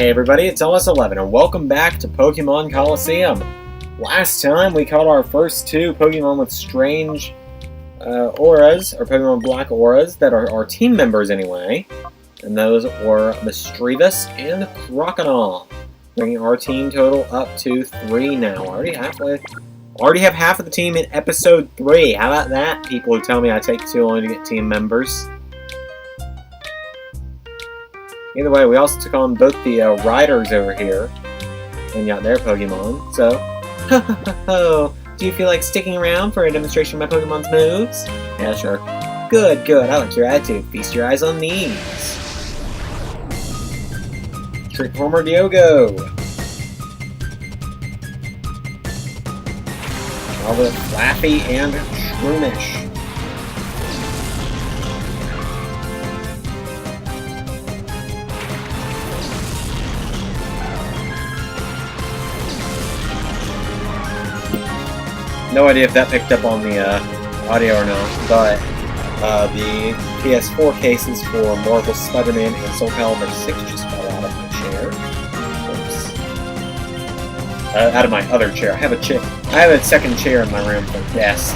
Hey everybody, it's LS11 and welcome back to Pokemon Colosseum. Last time we caught our first two Pokemon with strange auras, or Pokemon Black auras, that are our team members anyway. And those were Mischievous and Crocodile, bringing our team total up to 3 now. Already have half of the team in episode 3. How about that, people who tell me I take too long to get team members? Either way, we also took on both the riders over here and got their Pokemon. So, do you feel like sticking around for a demonstration of my Pokemon's moves? Yeah, sure. Good, good. I like your attitude. Feast your eyes on these. Trick Former Diogo. All the Flaffy and Shroomish. No idea if that picked up on the audio or not, but the PS4 cases for Marvel Spider-Man and Soul Calibur 6 just fell out of my chair. Oops. Out of my other chair. I have a second chair in my room for guests.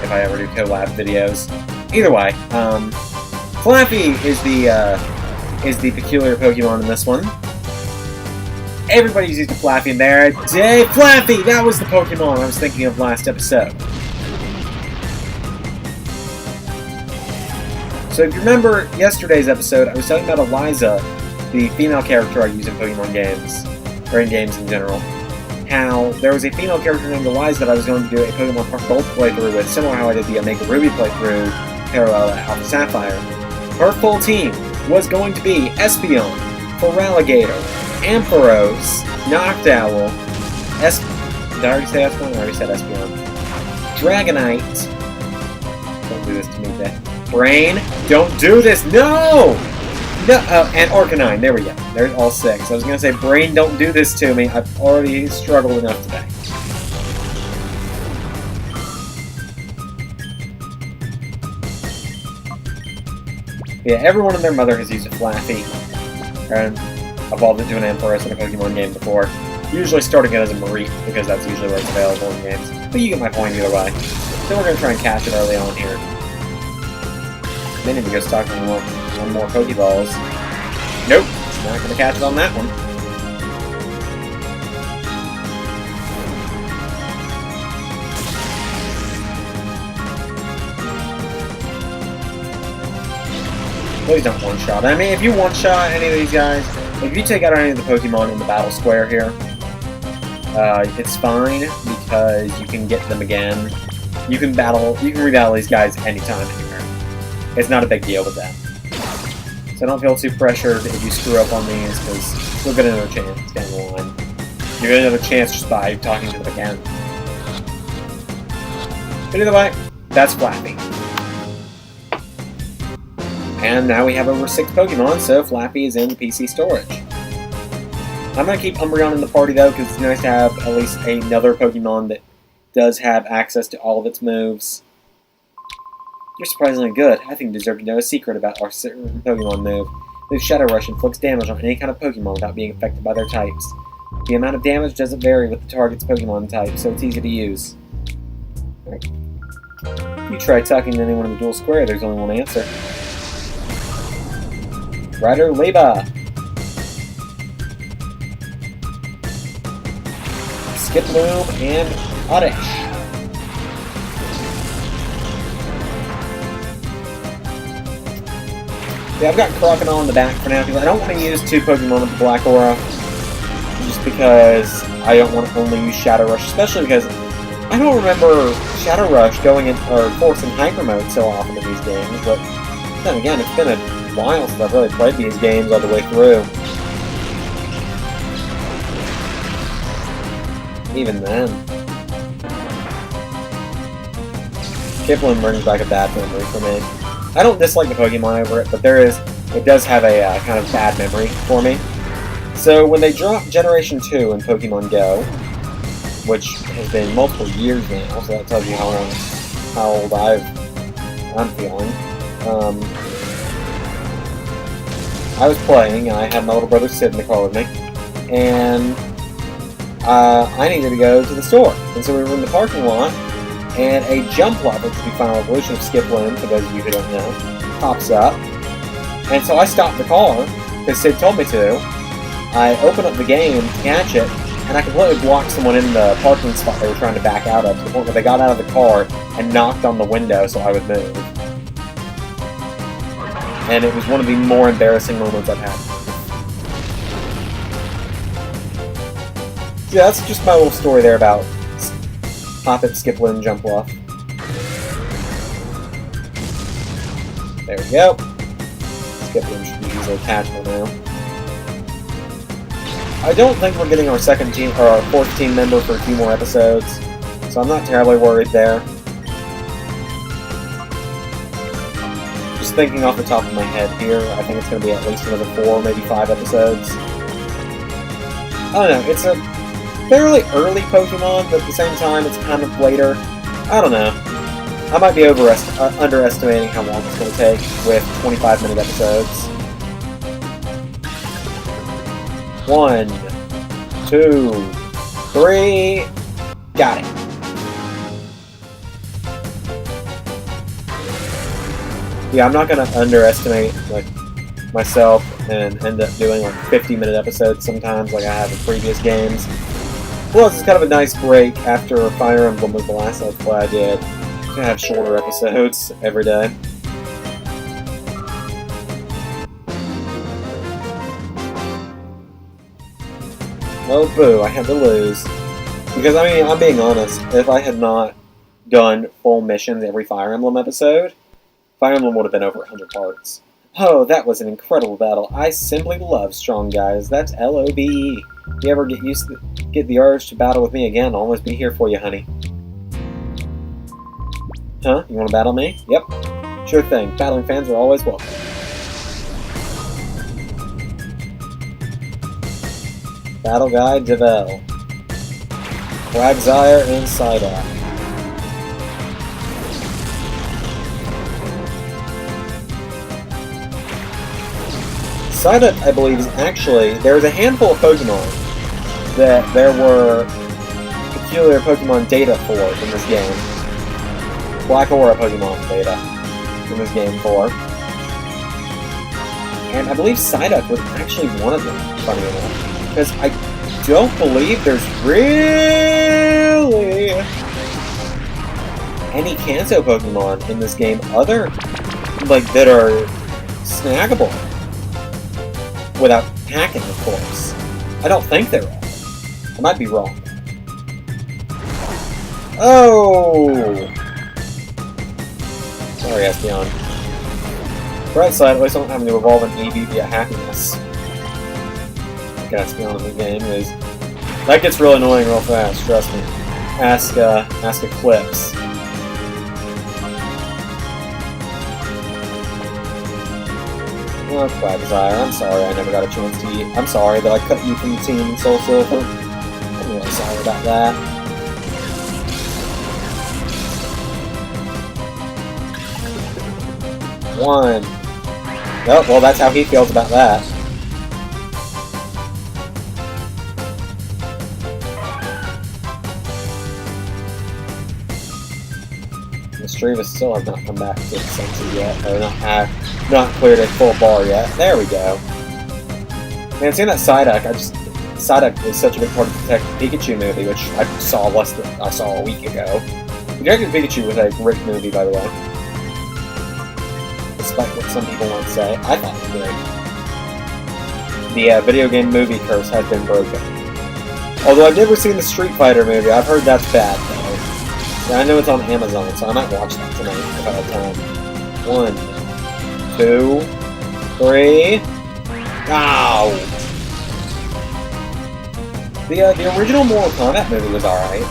If I ever do collab videos. Either way, Flaffy is the peculiar Pokemon in this one. Everybody's used a Flaffy in there. Flaffy! That was the Pokemon I was thinking of last episode. So if you remember yesterday's episode, I was talking about Eliza, the female character I use in Pokemon games, or in games in general. How there was a female character named Eliza that I was going to do a Pokemon Heart Gold playthrough with, similar to how I did the Omega Ruby playthrough parallel to Alpha Sapphire. Her full team was going to be Espeon, Feraligatr, Ampharos, Noctowl, did I already say Espeon? I already said Espeon. Dragonite. Don't do this to me, Beth. Brain. Don't do this. No! No. And Arcanine. There we go. There's all 6. I was going to say, Brain, don't do this to me. I've already struggled enough today. Yeah, everyone and their mother has used a Flaffy. And evolved into an Ampharos in a Pokemon game before. Usually starting it as a Mareep, because that's usually where it's available in games. But you get my point either way. So we're going to try and catch it early on here. Then need to go stock one more Pokeballs. Nope, not going to catch it on that one. Please don't one-shot. I mean, if you one-shot any of these guys, if you take out any of the Pokemon in the battle square here, it's fine because you can get them again. You can rebattle these guys anytime, anywhere. It's not a big deal with that. So don't feel too pressured if you screw up on these, because you'll get another chance down the line. You get another chance just by talking to them again. But either way, that's Flappy. And now we have over 6 Pokemon, so Flappy is in PC storage. I'm going to keep Umbreon in the party, though, because it's nice to have at least another Pokemon that does have access to all of its moves. You're surprisingly good. I think you deserve to know a secret about our certain Pokemon move. This Shadow Rush inflicts damage on any kind of Pokemon without being affected by their types. The amount of damage doesn't vary with the target's Pokemon type, so it's easy to use. Right. If you try talking to anyone in the Duel Square, there's only one answer. Rider Leba. Skiploom and Oddish. Yeah, I've got Crocodile in the back for now because I don't want to use 2 Pokemon with the Black Aura. Just because I don't want to only use Shadow Rush, especially because I don't remember Shadow Rush going in or forcing Hyper Mode so often in these games, but then again, it's been a while since I've really played these games all the way through. Even then. Kipling brings back a bad memory for me. I don't dislike the Pokemon over it, but it does have a kind of bad memory for me. So when they dropped Generation 2 in Pokemon Go, which has been multiple years now, so that tells you how old I'm feeling. I was playing, and I had my little brother sit in the car with me, and I needed to go to the store. And so we were in the parking lot, and a jump level, which is the final evolution of Skip Limb, for those of you who don't know, pops up. And so I stopped the car, because Sid told me to. I opened up the game to catch it, and I completely blocked someone in the parking spot they were trying to back out of, to the point where they got out of the car and knocked on the window so I would move. And it was one of the more embarrassing moments I've had. Yeah, that's just my little story there about Hop It, Skip Limb, Jump Luff. There we go. Skip Limb should be easily catchable now. I don't think we're getting our second team or our fourth team member for a few more episodes, so I'm not terribly worried there. Just thinking off the top of my head here, I think it's going to be at least another 4, maybe 5 episodes. I don't know, it's a fairly early Pokemon, but at the same time it's kind of later. I don't know. I might be underestimating how long it's going to take with 25-minute episodes. 1, 2, 3, got it. Yeah, I'm not gonna underestimate like myself and end up doing like 50-minute episodes sometimes, like I have in previous games. Plus, it's kind of a nice break after Fire Emblem was the last Let's Play I did to have shorter episodes every day. Oh boo, I had to lose. Because, I mean, I'm being honest, if I had not done full missions every Fire Emblem episode, Fire Emblem would have been over 100 parts. Oh, that was an incredible battle. I simply love strong guys. That's L-O-B-E. If you ever get the urge to battle with me again, I'll always be here for you, honey. Huh? You want to battle me? Yep. Sure thing. Battling fans are always welcome. Battle Guide Duel. Quagsire and Psyduck. Psyduck, I believe, is actually... There was a handful of Pokemon that there were peculiar Pokemon data for in this game. Black Aura Pokemon data in this game for. And I believe Psyduck was actually one of them, funny enough. Because I don't believe there's really any Kanto Pokemon in this game other, like, that are snaggable. Without hacking, of course. I don't think there are. I might be wrong. Oh! Sorry, Espeon. Bright side, at least I don't have to evolve an EV via hacking this. Espeon in the game is... That gets real annoying real fast, trust me. Ask Eclipse. Oh, Quagsire, I'm sorry I never got a chance to eat. I'm sorry that I cut you from the team in Soul Silver. I'm really sorry about that. One. Oh, well, that's how he feels about that. Mischievous still has not come back to its senses yet, or not cleared a full bar yet. There we go. Man, seeing that Psyduck, Psyduck is such a big part of the Detective Pikachu movie, which I saw a week ago. Detective Pikachu was a great movie, by the way. Despite what some people want to say, I thought it was great. The video game movie curse has been broken. Although I've never seen the Street Fighter movie, I've heard that's bad, though. Yeah, I know it's on Amazon, so I might watch that tonight if I have time. 1, 2, 3... Ow! The original Mortal Kombat movie was alright.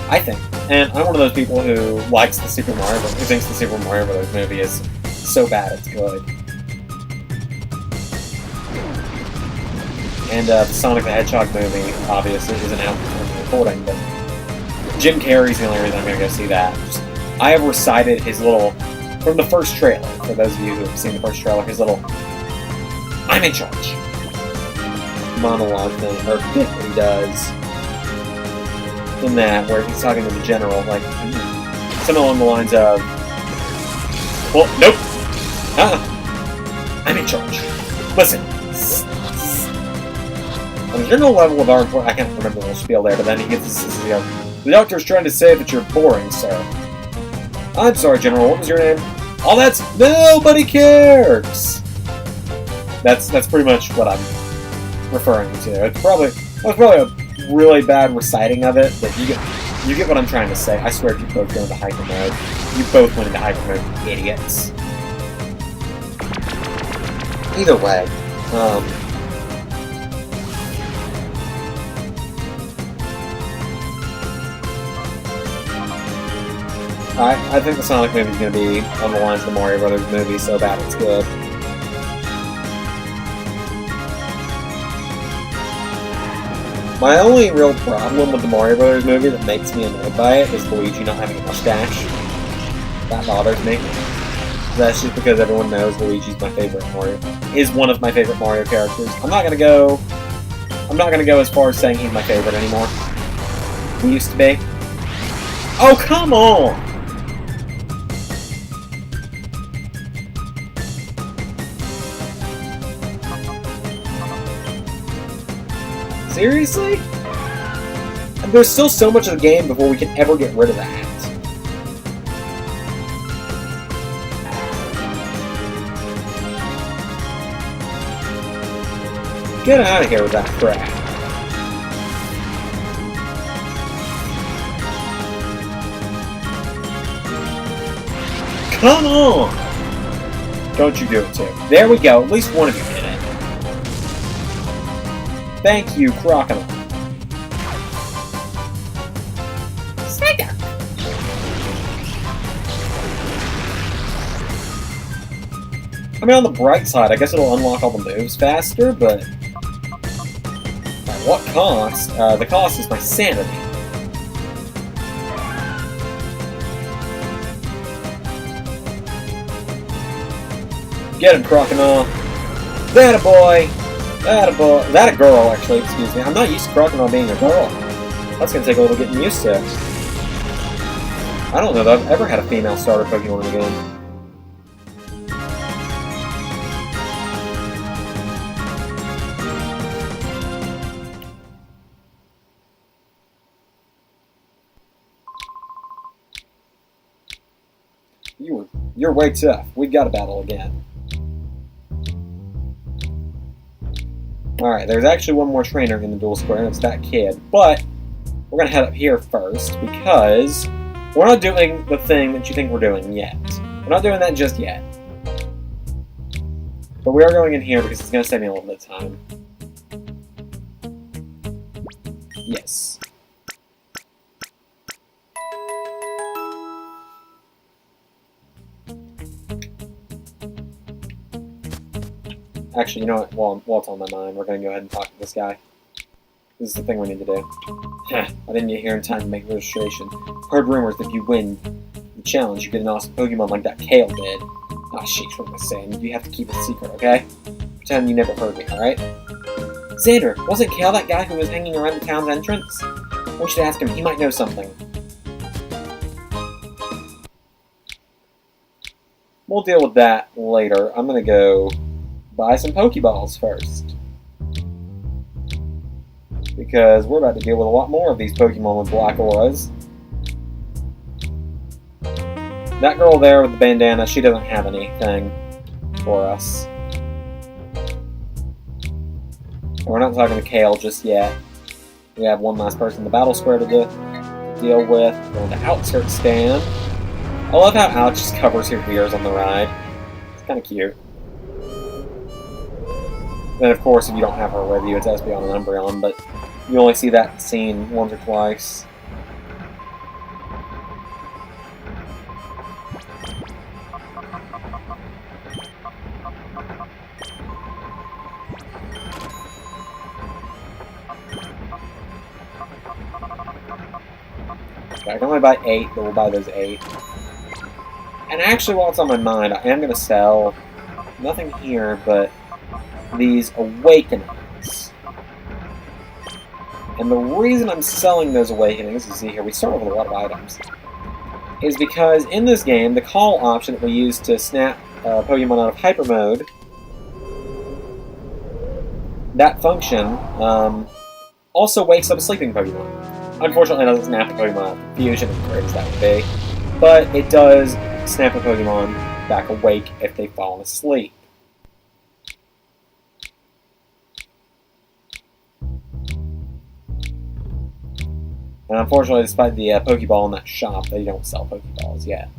I think. And I'm one of those people who likes the Super Mario Bros. Who thinks the Super Mario Bros. Movie is so bad it's good. And the Sonic the Hedgehog movie, obviously, isn't out for recording, but Jim Carrey's the only reason I'm going to go see that. I have recited his little, from the first trailer, for those of you who have seen the first trailer, his little I'm in charge. Monologue thing, or bit that he does. In that, where he's talking to the general, like, something along the lines of, well, nope. I'm in charge. Listen. On the general level of our report, I can't remember the whole spiel there, but then he gets this, you know, the doctor's trying to say that you're boring, sir. I'm sorry, General, what was your name? Oh, that's nobody cares! That's pretty much what I'm referring to. It's probably a really bad reciting of it, but you get what I'm trying to say. I swear if you both go into hyper mode, you both went into hyper mode, you idiots. Either way, I think the Sonic movie is going to be on the lines of the Mario Brothers movie, so bad it's good. My only real problem with the Mario Brothers movie that makes me annoyed by it is Luigi not having a mustache. That bothers me. That's just because everyone knows Luigi's my favorite Mario. Is one of my favorite Mario characters. I'm not gonna go as far as saying he's my favorite anymore. He used to be. Oh, come on! Seriously? And there's still so much of the game before we can ever get rid of that. Get out of here with that crap. Come on! Don't you do it too. There we go. At least one of you did it. Thank you, Crocodile. Snag. I mean, on the bright side, I guess it'll unlock all the moves faster, but at what cost? The cost is my sanity. Get him, Crocodile. That a boy. That a boy. That a girl, actually. Excuse me. I'm not used to Crocodile being a girl. That's gonna take a little getting used to. I don't know that I've ever had a female starter Pokemon in the game. You're way tough. We've got to battle again. Alright, there's actually one more trainer in the duel square, and it's that kid. But we're going to head up here first, because we're not doing the thing that you think we're doing yet. We're not doing that just yet. But we are going in here because it's going to save me a little bit of time. Yes. Actually, you know what? While it's on my mind, we're going to go ahead and talk to this guy. This is the thing we need to do. I didn't get here in time to make registration. Heard rumors that if you win the challenge, you get an awesome Pokemon like that Kale did. Ah, sheesh, what am I saying? You have to keep it a secret, okay? Pretend you never heard me, alright? Xander, wasn't Kale that guy who was hanging around the town's entrance? We should ask him. He might know something. We'll deal with that later. I'm going to go buy some Pokeballs first. Because we're about to deal with a lot more of these Pokemon with black auras. That girl there with the bandana, she doesn't have anything for us. And we're not talking to Kale just yet. We have one last person in the battle square to deal with. Going to Outskirt Stand. I love how Alex just covers her ears on the ride. It's kind of cute. Then, of course, if you don't have her with you, it's Espeon and Umbreon, but you only see that scene once or twice. Okay, I can only buy 8, but we'll buy those 8. And actually, while it's on my mind, I am going to sell nothing here, but these awakenings. And the reason I'm selling those awakenings, you see here, we start with a lot of items, is because in this game, the call option that we use to snap Pokemon out of hyper mode, that function also wakes up a sleeping Pokemon. Unfortunately, it doesn't snap a Pokemon out of fusion, as great as that would be, but it does snap a Pokemon back awake if they've fallen asleep. And unfortunately, despite the Pokeball in that shop, they don't sell Pokeballs yet.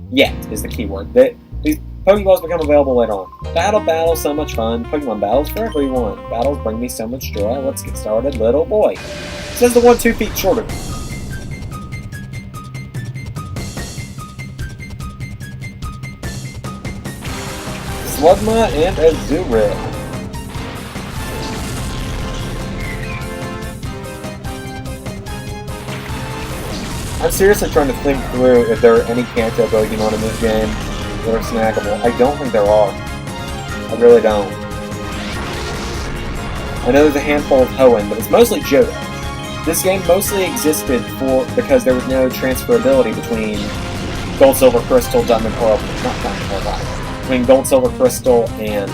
Yet is the key word. These Pokeballs become available later on. Battle, so much fun. Pokemon battles for everyone. Battles bring me so much joy. Let's get started, little boy. Says the one 2 feet shorter. Slugma and Azurill. I'm seriously trying to think through if there are any Kanto Pokemon in this game that are snaggable. I don't think there are. I really don't. I know there's a handful of Hoenn, but it's mostly Johto. This game mostly existed because there was no transferability between Gold, Silver, Crystal, Diamond, Pearl, not Diamond, Pearl, between Gold, Silver, Crystal, and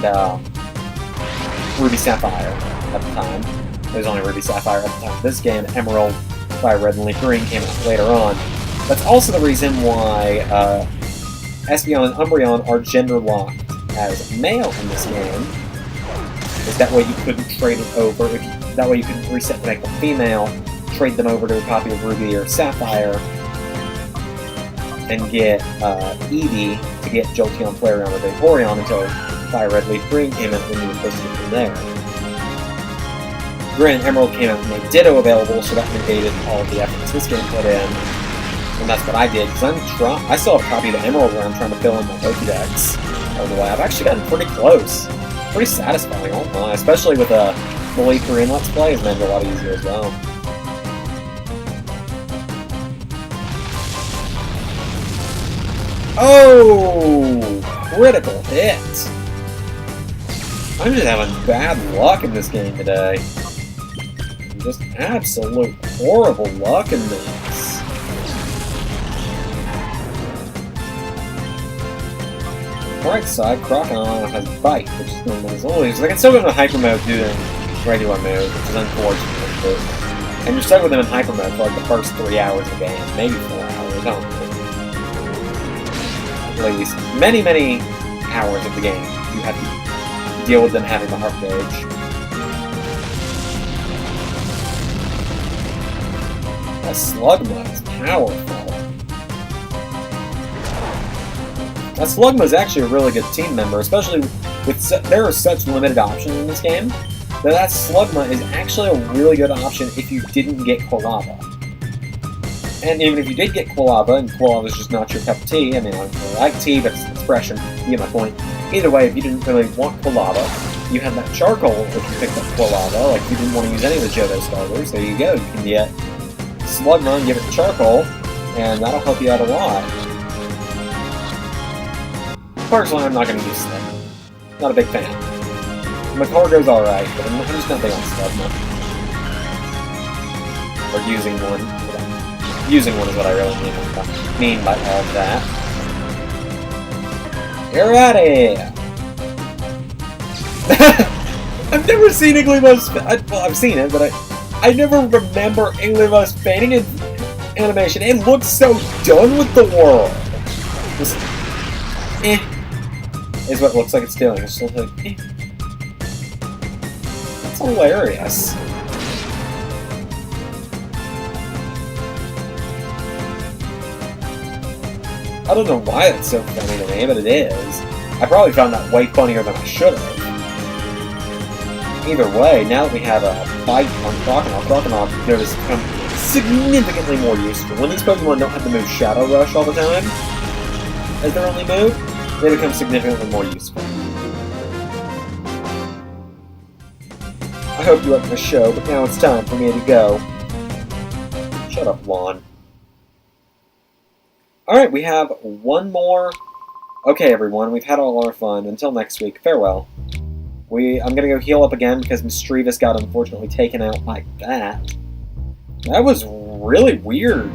Ruby, Sapphire at the time. There was only Ruby, Sapphire at the time. This game, Emerald, Fire Red, and Leaf Green came out later on. That's also the reason why Espeon and Umbreon are gender-locked as male in this game. Is that way you couldn't trade it over. That way you could reset to make them female, trade them over to a copy of Ruby or Sapphire, and get Eevee to get Jolteon, Flareon, or Vaporeon until Fire Red, Leaf Green came out when you were supposed to get from there. Granted, Emerald came out and made Ditto available, so that negated all of the efforts this game put in. And that's what I did, because I still have a copy of the Emerald where I'm trying to fill in my Pokédex. By the way, I've actually gotten pretty close. Pretty satisfying, I won't lie. Especially with the Leaf Green Let's Play, it's made it a lot easier as well. Oh! Critical hit! I'm just having bad luck in this game today. Just absolute horrible luck in this. Right side, Crocodile has Bite, which is normal as always. I can still go into Hyper Mode doing regular mode, which is unfortunate. And you're stuck with them in Hyper Mode for like the first 3 hours of the game, maybe 4 hours, I don't know. At least many, many hours of the game you have to deal with them having the heart gauge. That Slugma is powerful. That Slugma is actually a really good team member, especially with there are such limited options in this game that Slugma is actually a really good option if you didn't get Quilava. And even if you did get Quilava, and Quilava is just not your cup of tea, I mean, I like tea, but it's an expression, you get my point. Either way, if you didn't really want Quilava, you had that Charcoal if you picked up Quilava, like you didn't want to use any of the Johto starters, there you go, you can get Slugma and give it to Charcoal, and that'll help you out a lot. Personally, I'm not going to use Slugma. Not a big fan. Macargo's alright, but I'm just not big on Slugma. Or using one. Using one is what I really mean by all of that. You're out of here! I've never seen Igglybuff's... Well, I've seen it, but I never remember Igglybuff's painting animation. It looks so done with the world. Just, is what it looks like it's doing. It's just like, That's hilarious. I don't know why that's so funny to me, but it is. I probably found that way funnier than I should have. Either way, now that we have a Bite on Crocodile notice become significantly more useful. When these Pokemon don't have to move Shadow Rush all the time, as their only move, they become significantly more useful. I hope you liked the show, but now it's time for me to go. Shut up, Lon. Alright, we have one more. Okay, everyone, we've had all our fun. Until next week, farewell. I'm gonna go heal up again because Mischievous got unfortunately taken out like that. That was really weird.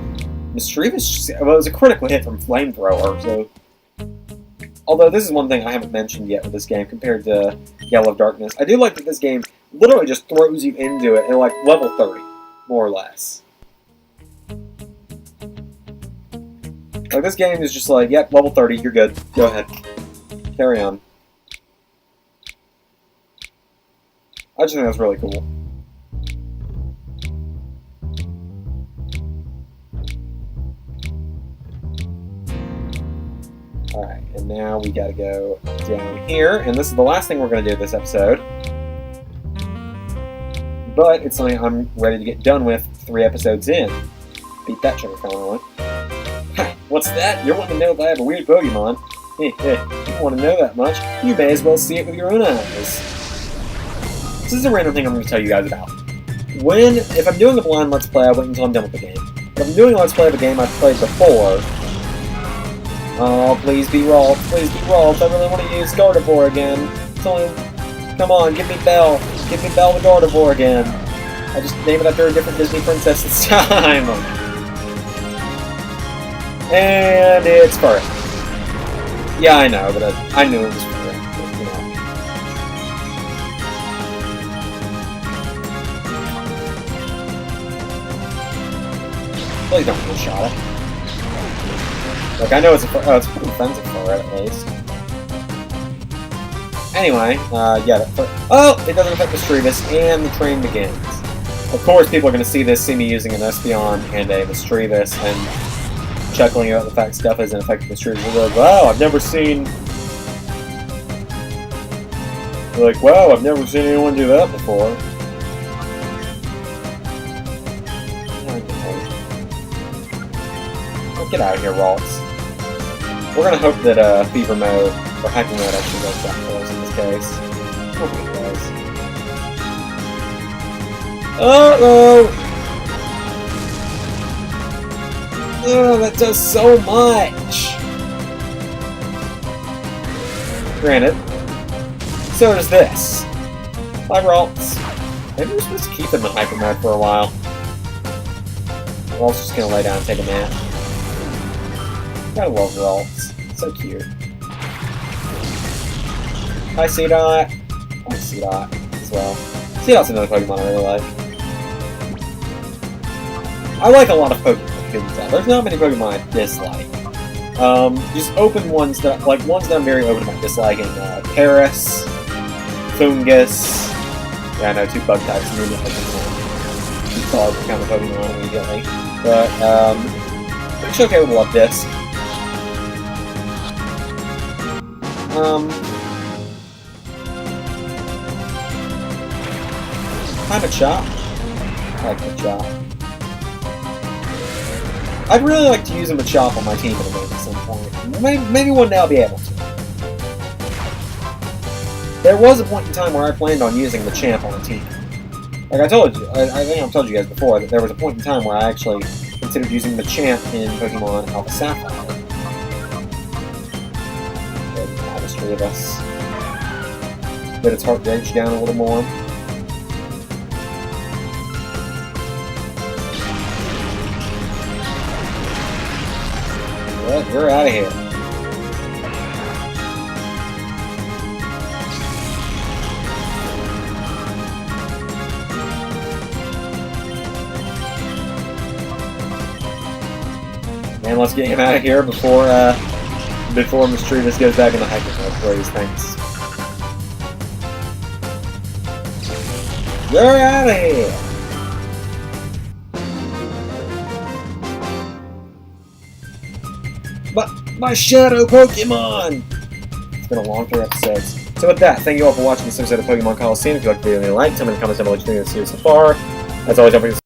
Mischievous, well, it was a critical hit from Flamethrower, so... Although this is one thing I haven't mentioned yet with this game compared to Yellow Darkness. I do like that this game literally just throws you into it at like level 30, more or less. Like this game is just like, yep, level 30, you're good. Go ahead. Carry on. I just think that's really cool. Alright, and now we gotta go down here, and this is the last thing we're gonna do this episode. But it's something I'm ready to get done with 3 episodes in. Beat that sugar finally. Ha! What's that? You're wanting to know if I have a weird Pokemon? If you want to know that much, you may as well see it with your own eyes. This is a random thing I'm going to tell you guys about. If I'm doing a blind Let's Play, I wait until I'm done with the game. If I'm doing a Let's Play of a game I've played before... Oh, please be Ralts, please be Ralts, I really want to use Gardevoir again. It's only... Come on, give me Belle. Give me Belle the Gardevoir again. I just name it after a different Disney princess this time. And it's Furry. Yeah, I know, but I knew it was Furry. You know. Please don't one-shot it. Like, I know it's it's pretty offensive for it, at least. Anyway, yeah, it doesn't affect Mischievous, and the train begins. Of course, people are going to see me using an Espeon and a Mischievous, and chuckling about the fact stuff isn't affecting Mischievous. They're like, wow, I've never seen anyone do that before. Oh, get out of here, Ralts. We're going to hope that Fever Mode, or Hyper Mode, actually works out for us in this case. Hopefully it does. Uh-oh! Oh, that does so much! Granted, so does this. Bye, Ralts. Maybe we're supposed to keep him in Hyper Mode for a while. Ralts just gonna lay down and take a nap. Gotta love Ralts. So cute. Hi, C-Dot. I like C-Dot as well. C-Dot's another Pokemon I really like. I like a lot of Pokemon. There's not many Pokemon I dislike. Just open ones that, ones that I'm very open about disliking. Paris, Fungus. Yeah, I know, 2 bug types immediately. 2 cards kind of Pokemon immediately. But, pretty okay with Love-Disc. Kind of Chop. I like Machop. I'd really like to use a Machop on my team at a game at some point. Maybe one day I'll be able to. There was a point in time where I planned on using Machamp on a team. Like I told you, I think I've told you guys before, that there was a point in time where I actually considered using Machamp in Pokemon Alpha Sapphire. There's 3 of us. Get its heart gauge down a little more. Well, we're out of here. And let's get him out of here before Mischievous goes back into Hyper Mode, please. Thanks. You're out of here! But my Shadow Pokemon! It's been a long 3 episodes. So with that, thank you all for watching this episode of Pokemon Colosseum. If you liked the video, leave a like, tell me in the comments down below what you think of the series so far. As always, don't forget to